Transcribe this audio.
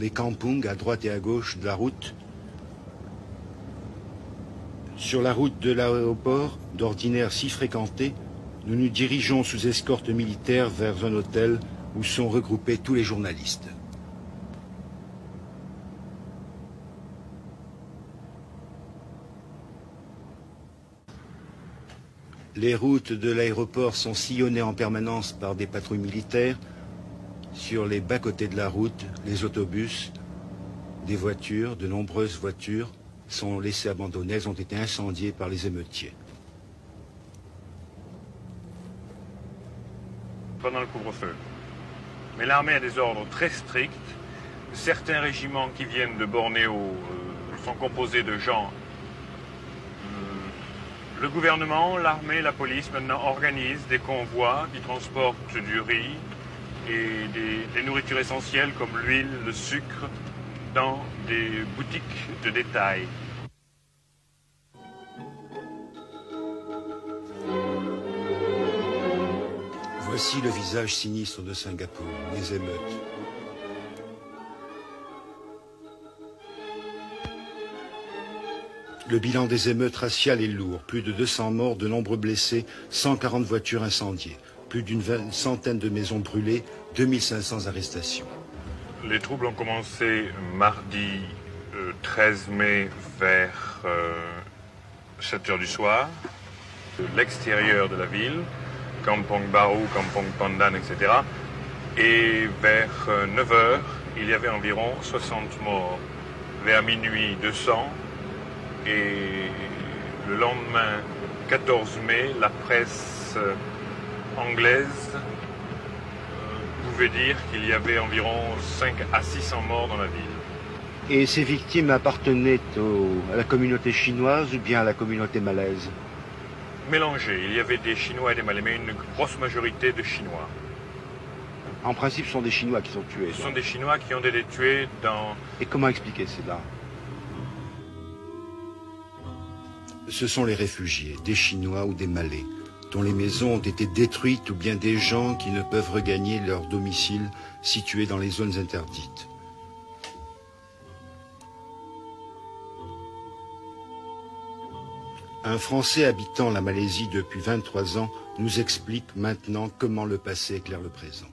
les kampungs à droite et à gauche de la route. Sur la route de l'aéroport, d'ordinaire si fréquentée, nous nous dirigeons sous escorte militaire vers un hôtel où sont regroupés tous les journalistes. Les routes de l'aéroport sont sillonnées en permanence par des patrouilles militaires. Sur les bas-côtés de la route, les autobus, des voitures, de nombreuses voitures, sont laissées abandonnées. Elles ont été incendiées par les émeutiers. Pendant le couvre-feu. Mais l'armée a des ordres très stricts. Certains régiments qui viennent de Bornéo sont composés de gens. Le gouvernement, l'armée, la police maintenant organisent des convois qui transportent du riz et des nourritures essentielles comme l'huile, le sucre, dans des boutiques de détail. Voici le visage sinistre de Singapour, les émeutes. Le bilan des émeutes raciales est lourd. Plus de 200 morts, de nombreux blessés, 140 voitures incendiées, plus d'une centaine de maisons brûlées, 2500 arrestations. Les troubles ont commencé mardi 13 mai vers 7 h du soir. De l'extérieur de la ville, Kampong Baru, Kampong Pandan, etc. Et vers 9 h, il y avait environ 60 morts. Vers minuit, 200. Et le lendemain, 14 mai, la presse anglaise pouvait dire qu'il y avait environ 5 à 600 morts dans la ville. Et ces victimes appartenaient à la communauté chinoise ou bien à la communauté malaise? Mélangés. Il y avait des Chinois et des Malais, mais une grosse majorité de Chinois. En principe, ce sont des Chinois qui sont tués. Ce sont des Chinois qui ont été tués dans... Et comment expliquer cela? Ce sont les réfugiés, des Chinois ou des Malais, dont les maisons ont été détruites ou bien des gens qui ne peuvent regagner leur domicile situé dans les zones interdites. Un Français habitant la Malaisie depuis 23 ans nous explique maintenant comment le passé éclaire le présent.